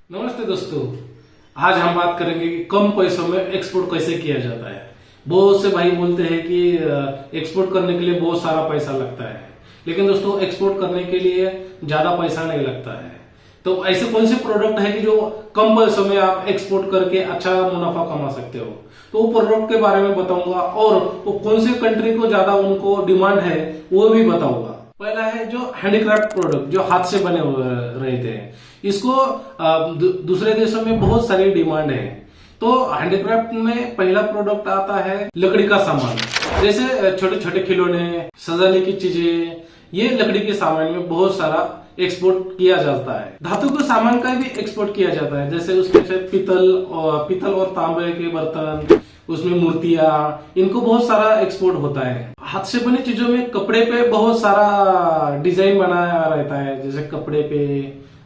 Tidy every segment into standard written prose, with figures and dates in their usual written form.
नमस्ते दोस्तों। आज हम बात करेंगे कि कम पैसों में एक्सपोर्ट कैसे किया जाता है। बहुत से भाई बोलते हैं कि एक्सपोर्ट करने के लिए बहुत सारा पैसा लगता है, लेकिन दोस्तों एक्सपोर्ट करने के लिए ज्यादा पैसा नहीं लगता है। तो ऐसे कौन से प्रोडक्ट है कि जो कम पैसों में आप एक्सपोर्ट करके अच्छा मुनाफा कमा सकते हो, तो वो प्रोडक्ट के बारे में बताऊंगा और वो कौन से कंट्री को ज्यादा उनको डिमांड है वो भी बताऊंगा। पहला है जो हैंडीक्राफ्ट प्रोडक्ट, जो हाथ से बने हुए रहते हैं, इसको दूसरे देशों में बहुत सारी डिमांड है। तो हैंडीक्राफ्ट में पहला प्रोडक्ट आता है लकड़ी का सामान, जैसे छोटे छोटे खिलौने, सजाने की चीजें, ये लकड़ी के सामान में बहुत सारा एक्सपोर्ट किया जाता है। धातु के सामान का भी एक्सपोर्ट किया जाता है, जैसे उसमें से पीतल और तांबे के बर्तन, उसमें मूर्तियां, इनको बहुत सारा एक्सपोर्ट होता है। हाथ से बनी चीजों में कपड़े पे बहुत सारा डिजाइन बनाया रहता है, जैसे कपड़े पे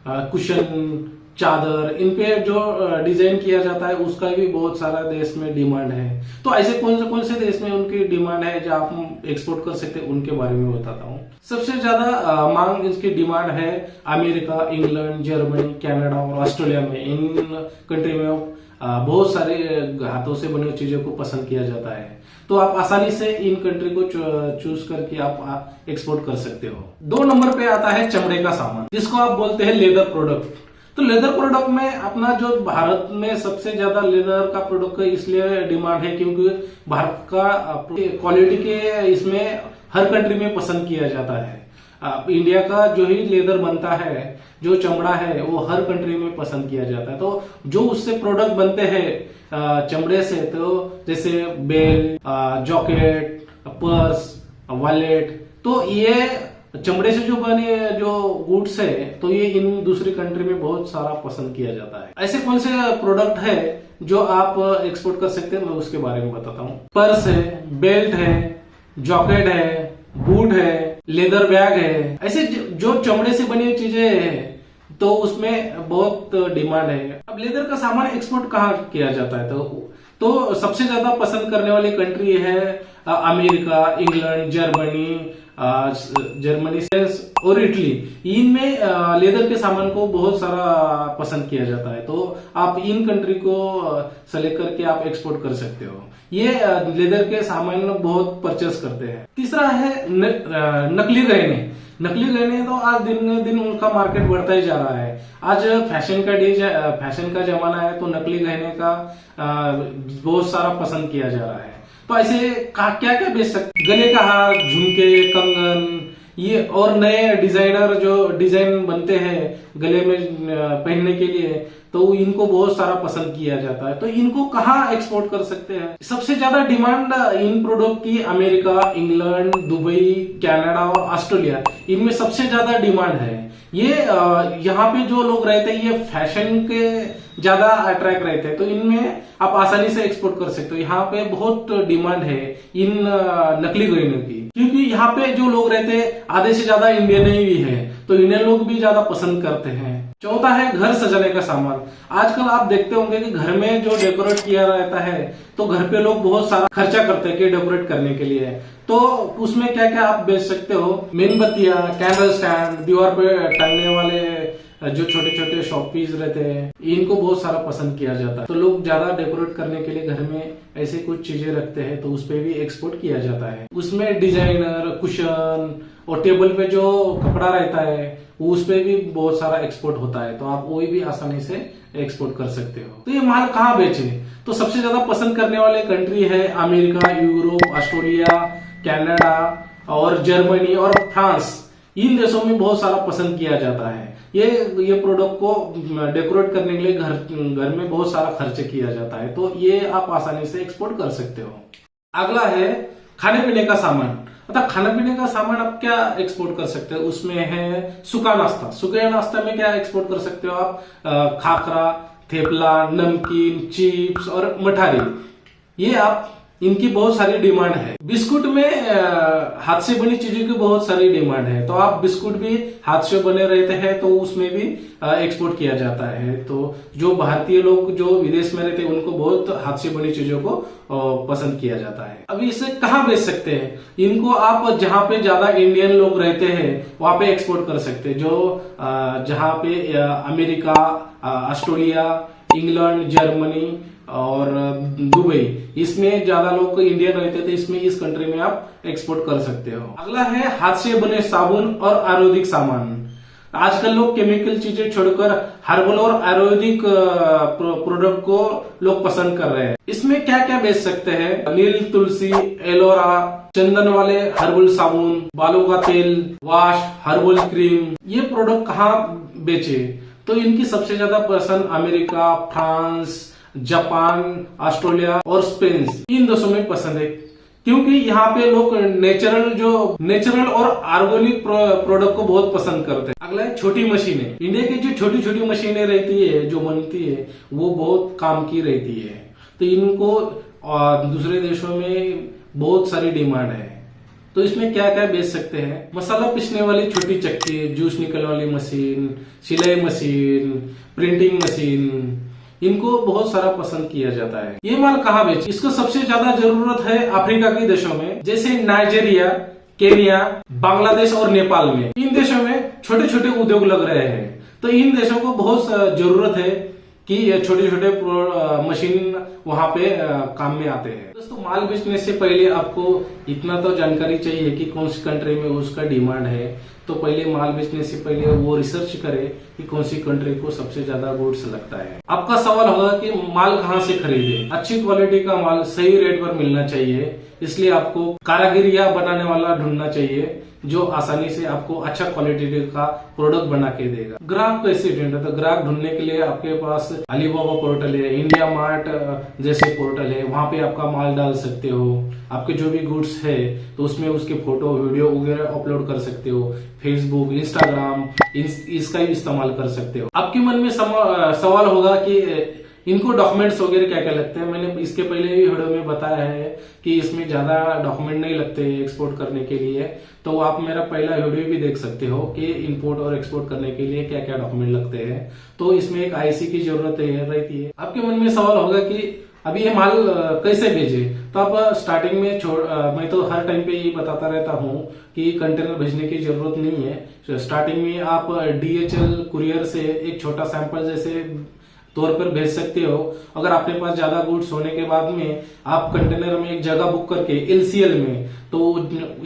कुशन, चादर, इन पे जो डिजाइन किया जाता है उसका भी बहुत सारा देश में डिमांड है। तो ऐसे कौन से देश में उनकी डिमांड है जो आप एक्सपोर्ट कर सकते हैं, उनके बारे में बताता हूँ। सबसे ज्यादा मांग इसकी डिमांड है अमेरिका, इंग्लैंड, जर्मनी, कनाडा और ऑस्ट्रेलिया में। इन कंट्री में बहुत सारे हाथों से बनी चीजों को पसंद किया जाता है, तो आप आसानी से इन कंट्री को चूज करके आप एक्सपोर्ट कर सकते हो। 2 नंबर पे आता है चमड़े का सामान, जिसको आप बोलते हैं लेदर प्रोडक्ट। तो लेदर प्रोडक्ट में अपना जो भारत में सबसे ज्यादा लेदर का प्रोडक्ट का इसलिए डिमांड है क्योंकि भारत का क्वालिटी के इसमें हर कंट्री में पसंद किया जाता है। इंडिया का जो ही लेदर बनता है, जो चमड़ा है, वो हर कंट्री में पसंद किया जाता है। तो जो उससे प्रोडक्ट बनते हैं चमड़े से, तो जैसे बेल, जॉकेट, पर्स, वॉलेट, तो ये चमड़े से जो बने जो गुड्स है, तो ये इन दूसरी कंट्री में बहुत सारा पसंद किया जाता है। ऐसे कौन से प्रोडक्ट है जो आप एक्सपोर्ट कर सकते हैं, मैं उसके बारे में बताता हूँ। पर्स है, बेल्ट है, जॉकेट है, बूट है, लेदर बैग है। ऐसे जो चमड़े से बनी हुई चीजें हैं तो उसमें बहुत डिमांड है। अब लेदर का सामान एक्सपोर्ट कहाँ किया जाता है, तो सबसे ज्यादा पसंद करने वाली कंट्री है अमेरिका, इंग्लैंड, जर्मनी और इटली। इनमें लेदर के सामान को बहुत सारा पसंद किया जाता है, तो आप इन कंट्री को सेलेक्ट करके आप एक्सपोर्ट कर सकते हो। ये लेदर के सामान बहुत परचेस करते हैं। तीसरा है नकली गहने। नकली गहने तो आज दिन दिन उनका मार्केट बढ़ता ही जा रहा है। आज फैशन का जमाना है, तो नकली गहने का बहुत सारा पसंद किया जा रहा है। तो ऐसे क्या क्या बेच सकते, गले का हार, झुमके, कंगन, ये और नए डिजाइनर जो डिजाइन बनते हैं गले में पहनने के लिए, तो इनको बहुत सारा पसंद किया जाता है। तो इनको कहाँ एक्सपोर्ट कर सकते हैं? सबसे ज्यादा डिमांड इन प्रोडक्ट की अमेरिका, इंग्लैंड, दुबई, कनाडा और ऑस्ट्रेलिया, इनमें सबसे ज्यादा डिमांड है। ये यहाँ पे जो लोग रहते हैं ये फैशन के ज्यादा अट्रैक्ट रहते हैं, तो इनमें आप आसानी से एक्सपोर्ट कर सकते हो। यहाँ पे बहुत डिमांड है इन नकली गहनों की, क्योंकि यहाँ पे जो लोग रहते हैं आधे से ज्यादा इंडियन ही भी है, तो इंडियन लोग भी ज्यादा पसंद करते हैं। चौथा है घर सजाने का सामान। आजकल आप देखते होंगे कि घर में जो डेकोरेट किया रहता है, तो घर पे लोग बहुत सारा खर्चा करते हैं कि डेकोरेट करने के लिए। तो उसमें क्या क्या आप बेच सकते हो? मेणबत्तियां, कैंडल स्टैंड, दीवार पे टांगने वाले जो छोटे छोटे शॉपीस रहते हैं, इनको बहुत सारा पसंद किया जाता है। तो लोग ज्यादा डेकोरेट करने के लिए घर में ऐसे कुछ चीजें रखते हैं, तो उस पे भी एक्सपोर्ट किया जाता है। उसमें डिजाइनर, कुशन और टेबल पे जो कपड़ा रहता है उस पे भी बहुत सारा एक्सपोर्ट होता है, तो आप वही भी आसानी से एक्सपोर्ट कर सकते हो। तो ये माल कहाँ बेचे? तो सबसे ज्यादा पसंद करने वाले कंट्री है अमेरिका, यूरोप, ऑस्ट्रेलिया, कनाडा और जर्मनी और फ्रांस। इन देशों में बहुत सारा पसंद किया जाता है। ये प्रोडक्ट को डेकोरेट करने के लिए घर में बहुत सारा खर्च किया जाता है, तो ये आप आसानी से एक्सपोर्ट कर सकते हो। अगला है खाने पीने का सामान। मतलब खाने पीने का सामान आप क्या एक्सपोर्ट कर सकते हो? उसमें है सूखा नाश्ता। सूखे नाश्ता में क्या एक्सपोर्ट कर सकते हो आप? खाकरा, थेपला, नमकीन, चिप्स और मठारी, ये आप इनकी बहुत सारी डिमांड है। बिस्कुट में हाथ से बनी चीजों की बहुत सारी डिमांड है, तो आप बिस्कुट भी हाथ से बने रहते हैं, तो उसमें भी एक्सपोर्ट किया जाता है। तो जो भारतीय लोग जो विदेश में रहते हैं उनको बहुत हाथ से बनी चीजों को पसंद किया जाता है। अब इसे कहाँ बेच सकते हैं? इनको आप जहाँ पे ज्यादा इंडियन लोग रहते हैं वहां पे एक्सपोर्ट कर सकते हैं। जो जहाँ पे अमेरिका, ऑस्ट्रेलिया, इंग्लैंड, जर्मनी और दुबई, इसमें ज्यादा लोग इंडियन रहते थे, इसमें इस कंट्री में आप एक्सपोर्ट कर सकते हो। अगला है हाथ से बने साबुन और आयुर्वेदिक सामान। आजकल लोग केमिकल चीजें छोड़कर हर्बल और आयुर्वेदिक प्रोडक्ट को लोग पसंद कर रहे हैं। इसमें क्या क्या बेच सकते हैं? नील, तुलसी, एलोरा, चंदन वाले हर्बल साबुन, बालों का तेल, वॉश, हर्बल क्रीम। ये प्रोडक्ट कहाँ बेचे? तो इनकी सबसे ज्यादा पसंद अमेरिका, फ्रांस, जापान, ऑस्ट्रेलिया और स्पेन, इन देशों में पसंद है, क्योंकि यहाँ पे लोग नेचुरल और ऑर्गेनिक प्रोडक्ट को बहुत पसंद करते हैं। अगला है छोटी मशीनें। इंडिया की जो छोटी छोटी मशीनें रहती है, जो बनती है, वो बहुत काम की रहती है, तो इनको दूसरे देशों में बहुत सारी डिमांड है। तो इसमें क्या क्या बेच सकते हैं? मसाला पीसने वाली छोटी चक्की, जूस निकलने वाली मशीन, सिलाई मशीन, प्रिंटिंग मशीन, इनको बहुत सारा पसंद किया जाता है। ये माल कहाँ बेचे? इसको सबसे ज्यादा जरूरत है अफ्रीका के देशों में, जैसे नाइजीरिया, केनिया, बांग्लादेश और नेपाल में। इन देशों में छोटे छोटे उद्योग लग रहे हैं, तो इन देशों को बहुत जरूरत है कि छोटे छोटे मशीन वहां पे काम में आते हैं। दोस्तों, माल बेचने से पहले आपको इतना तो जानकारी चाहिए कि कौन सी कंट्री में उसका डिमांड है। तो पहले माल बेचने से पहले वो रिसर्च करे कि कौन सी कंट्री को सबसे ज्यादा गुड्स लगता है। आपका सवाल होगा कि माल कहाँ से खरीदे? अच्छी क्वालिटी का माल सही रेट पर मिलना चाहिए, इसलिए आपको कारागिरिया बनाने वाला ढूंढना चाहिए जो आसानी से आपको अच्छा क्वालिटी का प्रोडक्ट बना के देगा। ग्राहक कैसे ढूंढे? तो ग्राहक ढूंढने के लिए आपके पास अलीबाबा पोर्टल है, इंडिया मार्ट जैसे पोर्टल है, वहां पे आपका माल डाल सकते हो। आपके जो भी गुड्स है तो उसमें उसके फोटो, वीडियो वगैरह अपलोड कर सकते हो। फेसबुक, इंस्टाग्राम, इसका भी इस्तेमाल कर सकते हो। आपके मन में सवाल होगा कि इनको डॉक्यूमेंट्स वगैरह क्या क्या लगते हैं। मैंने इसके पहले भी वीडियो में बताया है कि इसमें ज्यादा डॉक्यूमेंट नहीं लगते एक्सपोर्ट करने के लिए, तो आप मेरा पहला वीडियो भी देख सकते हो कि इंपोर्ट और एक्सपोर्ट करने के लिए क्या क्या डॉक्यूमेंट लगते हैं। तो इसमें एक आईसी की जरूरत रहती है। आपके मन में सवाल होगा कि अभी ये माल कैसे भेजे? तो आप स्टार्टिंग में मैं तो हर टाइम पे ये बताता रहता हूँ कि कंटेनर भेजने की जरूरत नहीं है। स्टार्टिंग में आप DHL कुरियर से एक छोटा सैंपल जैसे तौर पर भेज सकते हो। अगर आपके पास ज्यादा गुड्स होने के बाद में आप कंटेनर में एक जगह बुक करके LCL में, तो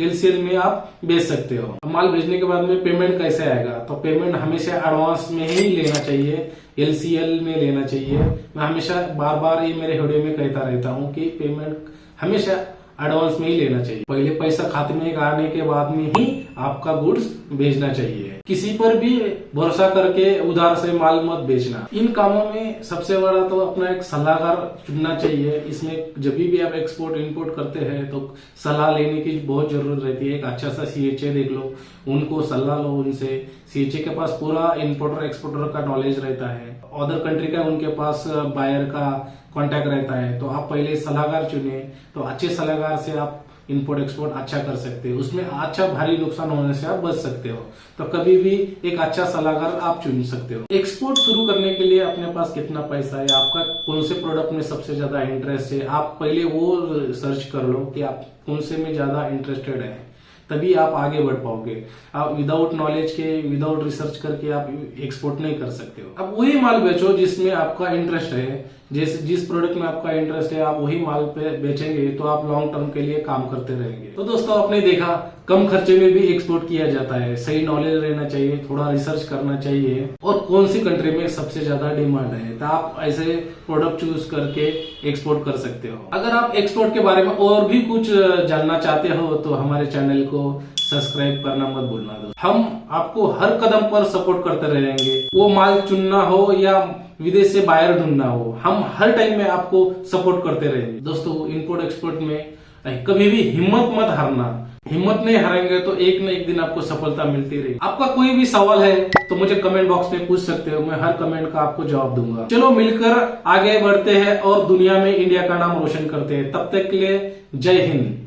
LCL में आप भेज सकते हो। माल भेजने के बाद में पेमेंट कैसे आएगा? तो पेमेंट हमेशा एडवांस में ही लेना चाहिए, LCL में लेना चाहिए। मैं हमेशा बार बार ये मेरे वीडियो में कहता रहता हूँ कि पेमेंट हमेशा एडवांस में ही लेना चाहिए। पहले पैसा खाते में आने के बाद में ही आपका गुड्स भेजना चाहिए। किसी पर भी भरोसा करके उधार से माल मत बेचना। इन कामों में सबसे बड़ा तो अपना एक सलाहकार चुनना चाहिए। इसमें जब भी आप एक्सपोर्ट इंपोर्ट करते हैं तो सलाह लेने की बहुत जरूरत रहती है। एक अच्छा सा CHA देख लो, उनको सलाह लो उनसे। CHA के पास पूरा इंपोर्टर एक्सपोर्टर का नॉलेज रहता है, अदर कंट्री का उनके पास बायर का कांटेक्ट रहता है। तो आप पहले सलाहकार चुने, तो अच्छे सलाहकार से आप इंपोर्ट एक्सपोर्ट अच्छा कर सकते हो, उसमें अच्छा भारी नुकसान होने से आप बच सकते हो। तो कभी भी एक अच्छा सलाहकार आप चुन सकते हो। एक्सपोर्ट शुरू करने के लिए अपने पास कितना पैसा है, आपका कौन से प्रोडक्ट में सबसे ज्यादा इंटरेस्ट है, आप पहले वो सर्च कर लो कि आप कौन से में ज्यादा इंटरेस्टेड है, तभी आप आगे बढ़ पाओगे। आप विदाउट नॉलेज के, विदाउट रिसर्च करके आप एक्सपोर्ट नहीं कर सकते हो। अब वही माल बेचो जिसमें आपका इंटरेस्ट है, जिस प्रोडक्ट में आपका इंटरेस्ट है, आप वही माल पे बेचेंगे तो आप लॉन्ग टर्म के लिए काम करते रहेंगे। तो दोस्तों, आपने देखा कम खर्चे में भी एक्सपोर्ट किया जाता है। सही नॉलेज रहना चाहिए, थोड़ा रिसर्च करना चाहिए, और कौन सी कंट्री में सबसे ज्यादा डिमांड है, तो आप ऐसे प्रोडक्ट चूज करके एक्सपोर्ट कर सकते हो। अगर आप एक्सपोर्ट के बारे में और भी कुछ जानना चाहते हो तो हमारे चैनल को सब्सक्राइब करना मत भूलना दोस्तों। हम आपको हर कदम पर सपोर्ट करते रहेंगे, वो माल चुनना हो या विदेश से बायर ढूंढना हो, हम हर टाइम में आपको सपोर्ट करते रहेंगे। दोस्तों, इंपोर्ट एक्सपोर्ट में कभी भी हिम्मत मत हारना। हिम्मत नहीं हारेंगे तो एक न एक दिन आपको सफलता मिलती रहेगी। आपका कोई भी सवाल है तो मुझे कमेंट बॉक्स में पूछ सकते हो, मैं हर कमेंट का आपको जवाब दूंगा। चलो मिलकर आगे बढ़ते हैं और दुनिया में इंडिया का नाम रोशन करते हैं। तब तक के लिए जय हिंद।